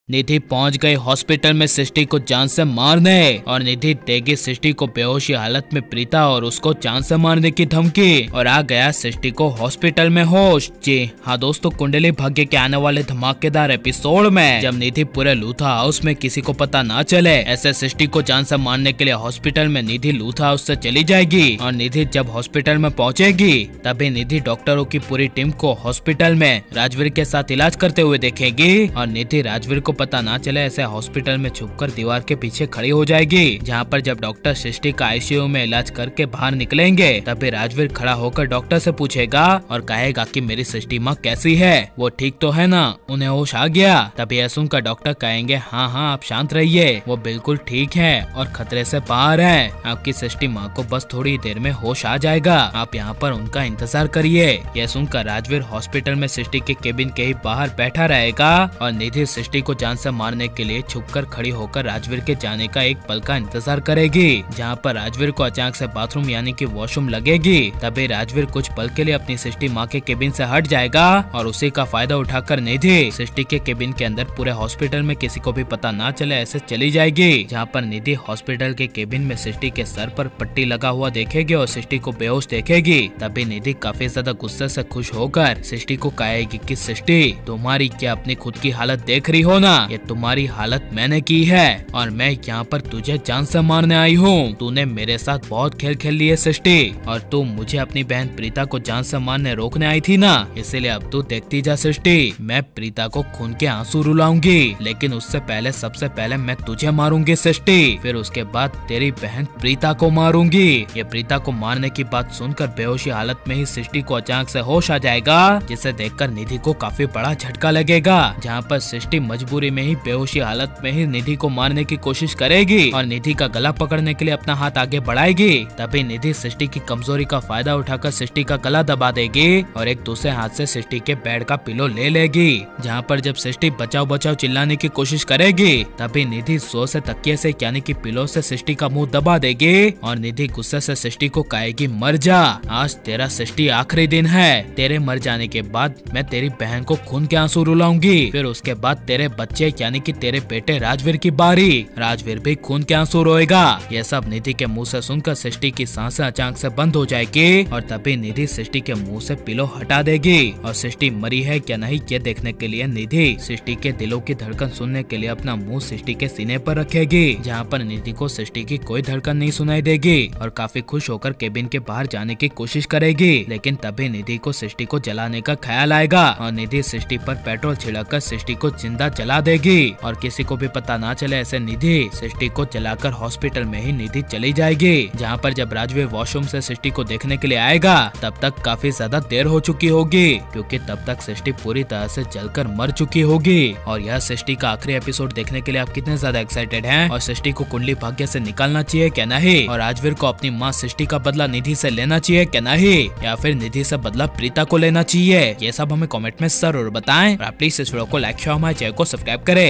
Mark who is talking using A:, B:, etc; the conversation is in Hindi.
A: निधि पहुंच गई हॉस्पिटल में सृष्टि को जान से मारने और निधि देगी सृष्टि को बेहोशी हालत में प्रीता और उसको जान से मारने की धमकी और आ गया सृष्टि को हॉस्पिटल में होश। जी हाँ दोस्तों, कुंडली भाग्य के आने वाले धमाकेदार एपिसोड में जब निधि पूरे लूथा हाउस में किसी को पता ना चले ऐसे सृष्टि को जान से मारने के लिए हॉस्पिटल में निधि लूथा हाउस से चली जाएगी और निधि जब हॉस्पिटल में पहुंचेगी तभी निधि डॉक्टरों की पूरी टीम को हॉस्पिटल में राजवीर के साथ इलाज करते हुए देखेगी और निधि राजवीर को पता ना चले ऐसे हॉस्पिटल में छुपकर दीवार के पीछे खड़ी हो जाएगी। जहाँ पर जब डॉक्टर सृष्टि का आईसीयू में इलाज करके बाहर निकलेंगे तभी राजवीर खड़ा होकर डॉक्टर से पूछेगा और कहेगा कि मेरी सृष्टि माँ कैसी है, वो ठीक तो है ना, उन्हें होश आ गया। तभी यह सुनकर डॉक्टर कहेंगे हाँ हाँ आप शांत रहिए, वो बिल्कुल ठीक है और खतरे से बाहर है। आपकी सृष्टि माँ को बस थोड़ी देर में होश आ जाएगा, आप यहाँ पर उनका इंतजार करिए। यह सुनकर राजवीर हॉस्पिटल में सृष्टि के केबिन के ही बाहर बैठा रहेगा और निधि सृष्टि को जान से मारने के लिए छुपकर खड़ी होकर राजवीर के जाने का एक पल का इंतजार करेगी। जहाँ पर राजवीर को अचानक से बाथरूम यानी कि वॉशरूम लगेगी। तभी राजवीर कुछ पल के लिए अपनी सृष्टि माँ के केबिन से हट जाएगा और उसी का फायदा उठाकर निधि सृष्टि के केबिन के अंदर पूरे हॉस्पिटल में किसी को भी पता ना चले ऐसे चली जाएगी। जहाँ पर निधि हॉस्पिटल के केबिन में सृष्टि के सर पर पट्टी लगा हुआ देखेगी और सृष्टि को बेहोश देखेगी। तभी निधि काफी ज्यादा गुस्से से खुश होकर सृष्टि को कहेगी कि सृष्टि तुम्हारी क्या अपनी खुद की हालत देख रही हो ना, ये तुम्हारी हालत मैंने की है और मैं यहाँ पर तुझे जान से मारने आई हूँ। तूने मेरे साथ बहुत खेल खेल लिए सृष्टि और तू मुझे अपनी बहन प्रीता को जान से मारने रोकने आई थी ना, इसलिए अब तू देखती जा सृष्टि, मैं प्रीता को खून के आंसू रुलाऊंगी, लेकिन उससे पहले सबसे पहले मैं तुझे मारूंगी सृष्टि, फिर उसके बाद तेरी बहन प्रीता को मारूंगी। ये प्रीता को मारने की बात सुनकर बेहोशी हालत में ही सृष्टि को अचानक से होश आ जाएगा, जिसे देखकर निधि को काफी बड़ा झटका लगेगा। जहाँ पर सृष्टि मजबूरी में ही बेहोशी हालत में ही निधि को मारने की कोशिश करेगी और निधि का गला पकड़ने के लिए अपना हाथ आगे बढ़ाएगी। तभी निधि सृष्टि की कमजोरी का फायदा उठाकर सृष्टि का गला दबा देगी और एक दूसरे हाथ से सृष्टि के बेड का पिलो ले लेगी। जहाँ पर जब सृष्टि बचाओ बचाओ चिल्लाने की कोशिश करेगी तभी निधि जोर से तकिए से यानी कि पिलो से सृष्टि का मुंह दबा देगी और निधि गुस्से से सृष्टि को कहेगी मर जा, आज तेरा सृष्टि आखिरी दिन है, तेरे मर जाने के बाद मैं तेरी बहन को खून के आंसू रुलाऊंगी, फिर उसके बाद तेरे बच्चे यानी कि तेरे बेटे राजवीर की बारी, राजवीर भी खून के आंसू रोएगा। यह सब निधि के मुंह से सुनकर सृष्टि की सांसें अचानक से बंद हो जाएगी और तभी निधि सृष्टि के मुंह से पिलो हटा देगी और सृष्टि मरी है क्या नहीं ये देखने के लिए निधि सृष्टि के दिलों की धड़कन सुनने के लिए अपना मुंह सृष्टि के सीने पर रखेगी। जहाँ पर निधि को सृष्टि की कोई धड़कन नहीं सुनाई देगी और काफी खुश होकर केबिन के बाहर जाने की कोशिश करेगी, लेकिन तभी निधि को सृष्टि को जलाने का ख्याल आएगा और निधि सृष्टि पर पेट्रोल छिड़ककर सृष्टि को जिंदा जला देगी और किसी को भी पता ना चले ऐसे निधि सृष्टि को जलाकर हॉस्पिटल में ही निधि चली जाएगी। जहाँ पर जब राजवीर वॉशरूम से सृष्टि को देखने के लिए आएगा तब तक काफी ज्यादा देर हो चुकी होगी, क्योंकि तब तक सृष्टि पूरी तरह से जलकर मर चुकी होगी। और यह सृष्टि का आखिरी एपिसोड देखने के लिए आप कितने ज्यादा एक्साइटेड हैं और सृष्टि को कुंडली भाग्य से निकालना चाहिए क्या नहीं, और राजवीर को अपनी माँ सृष्टि का बदला निधि से लेना चाहिए क्या नहीं, या फिर निधि से बदला प्रीता को लेना चाहिए, ये सब हमें कमेंट में जरूर बताएं और प्लीज इस वीडियो को लाइक शेयर हमारे चैनल को सब्सक्राइब करें।